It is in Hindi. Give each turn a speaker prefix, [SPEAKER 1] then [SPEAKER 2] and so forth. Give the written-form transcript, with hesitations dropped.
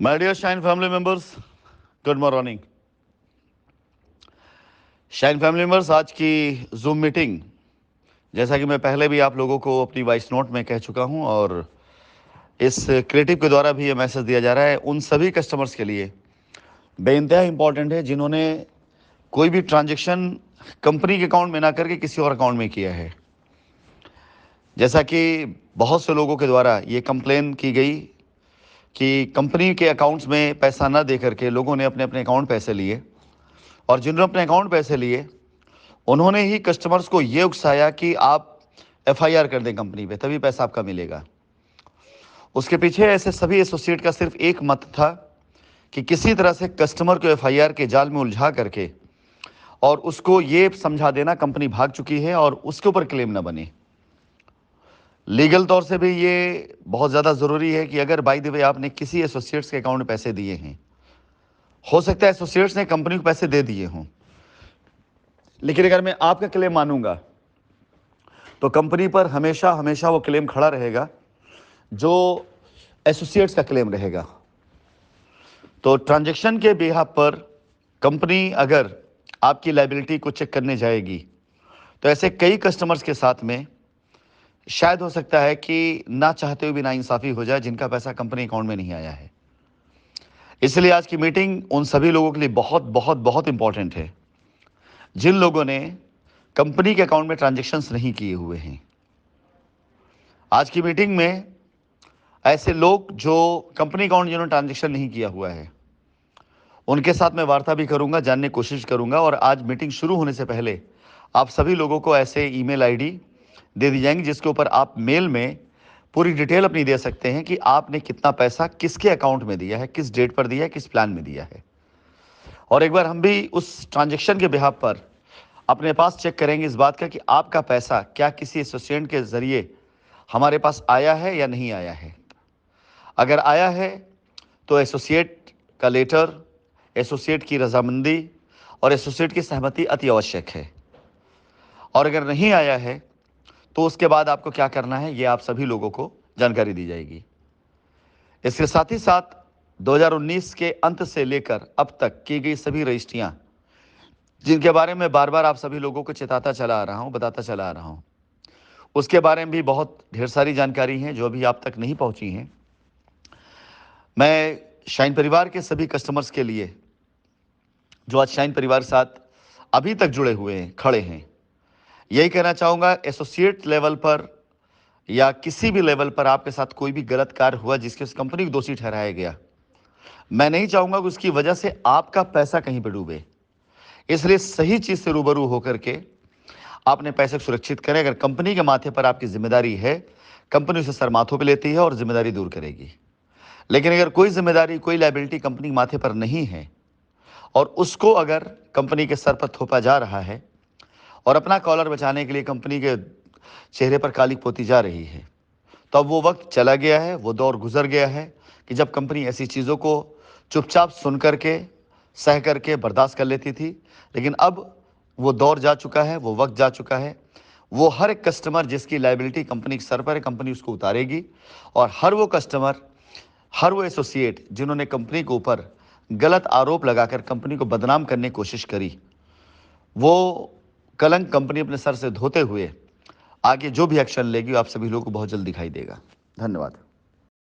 [SPEAKER 1] My dear Shine family members, good morning. Shine family members, आज की जूम मीटिंग, जैसा कि मैं पहले भी आप लोगों को अपनी वॉइस नोट में कह चुका हूं और इस क्रिएटिव के द्वारा भी ये मैसेज दिया जा रहा है उन सभी कस्टमर्स के लिए बेइंतहा इंपॉर्टेंट है जिन्होंने कोई भी ट्रांजैक्शन कंपनी के अकाउंट में ना करके किसी और अकाउंट में किया है। जैसा कि बहुत से लोगों के द्वारा ये कंप्लेन की गई कि कंपनी के अकाउंट्स में पैसा ना दे करके लोगों ने अपने अपने अकाउंट पैसे लिए, और जिन्होंने अपने अकाउंट पैसे लिए उन्होंने ही कस्टमर्स को ये उकसाया कि आप एफआईआर कर दें कंपनी पे, तभी पैसा आपका मिलेगा। उसके पीछे ऐसे सभी एसोसिएट का सिर्फ एक मत था कि किसी तरह से कस्टमर को एफआईआर के जाल में उलझा करके और उसको ये समझा देना कंपनी भाग चुकी है और उसके ऊपर क्लेम ना बने। लीगल तौर से भी ये बहुत ज़्यादा ज़रूरी है कि अगर बाय द वे आपने किसी एसोसिएट्स के अकाउंट में पैसे दिए हैं, हो सकता है एसोसिएट्स ने कंपनी को पैसे दे दिए हों, लेकिन अगर मैं आपका क्लेम मानूंगा तो कंपनी पर हमेशा हमेशा वो क्लेम खड़ा रहेगा जो एसोसिएट्स का क्लेम रहेगा। तो ट्रांजैक्शन के बिहाफ पर कंपनी अगर आपकी लायबिलिटी को चेक करने जाएगी तो ऐसे कई कस्टमर्स के साथ में शायद हो सकता है कि ना चाहते हुए भी नाइंसाफ़ी हो जाए जिनका पैसा कंपनी अकाउंट में नहीं आया है। इसलिए आज की मीटिंग उन सभी लोगों के लिए बहुत बहुत बहुत इंपॉर्टेंट है जिन लोगों ने कंपनी के अकाउंट में ट्रांजैक्शंस नहीं किए हुए हैं। आज की मीटिंग में ऐसे लोग जो कंपनी अकाउंट जिन्होंने ट्रांजैक्शन नहीं किया हुआ है उनके साथ मैं वार्ता भी करूंगा, जानने की कोशिश करूंगा, और आज मीटिंग शुरू होने से पहले आप सभी लोगों को ऐसे ईमेल आईडी दे दी जाएंगी जिसके ऊपर आप मेल में पूरी डिटेल अपनी दे सकते हैं कि आपने कितना पैसा किसके अकाउंट में दिया है, किस डेट पर दिया है, किस प्लान में दिया है। और एक बार हम भी उस ट्रांजैक्शन के बिहाफ पर अपने पास चेक करेंगे इस बात का कि आपका पैसा क्या किसी एसोसिएट के ज़रिए हमारे पास आया है या नहीं आया है। अगर आया है तो एसोसिएट का लेटर, एसोसिएट की रजामंदी और एसोसिएट की सहमति अति आवश्यक है। और अगर नहीं आया है तो उसके बाद आपको क्या करना है ये आप सभी लोगों को जानकारी दी जाएगी। इसके साथ ही साथ 2019 के अंत से लेकर अब तक की गई सभी रजिस्ट्रियां जिनके बारे में बार बार आप सभी लोगों को चेताता चला आ रहा हूं, बताता चला आ रहा हूं, उसके बारे में भी बहुत ढेर सारी जानकारी है जो अभी आप तक नहीं पहुंची हैं। मैं शाइन परिवार के सभी कस्टमर्स के लिए जो आज शाइन परिवार के साथ अभी तक जुड़े हुए हैं, खड़े हैं, यही कहना चाहूँगा, एसोसिएट लेवल पर या किसी भी लेवल पर आपके साथ कोई भी गलत कार्य हुआ जिसके उस कंपनी को दोषी ठहराया गया, मैं नहीं चाहूँगा कि उसकी वजह से आपका पैसा कहीं पर डूबे। इसलिए सही चीज़ से रूबरू होकर के आपने पैसे को सुरक्षित करें। अगर कंपनी के माथे पर आपकी जिम्मेदारी है, कंपनी उसे सर माथों पे लेती है और जिम्मेदारी दूर करेगी। लेकिन अगर कोई जिम्मेदारी, कोई लायबिलिटी कंपनी के माथे पर नहीं है और उसको अगर कंपनी के सर पर थोपा जा रहा है और अपना कॉलर बचाने के लिए कंपनी के चेहरे पर काली पोती जा रही है, तो अब वो वक्त चला गया है, वो दौर गुजर गया है कि जब कंपनी ऐसी चीज़ों को चुपचाप सुन करके, सह करके बर्दाश्त कर लेती थी। लेकिन अब वो दौर जा चुका है, वो वक्त जा चुका है। वो हर एक कस्टमर जिसकी लायबिलिटी कंपनी के सर पर है, कंपनी उसको उतारेगी। और हर वो कस्टमर, हर वो एसोसिएट जिन्होंने कंपनी के ऊपर गलत आरोप लगाकर कंपनी को बदनाम करने की कोशिश करी, वो कलंक कंपनी अपने सर से धोते हुए आगे जो भी एक्शन लेगी आप सभी लोगों को बहुत जल्द दिखाई देगा। धन्यवाद।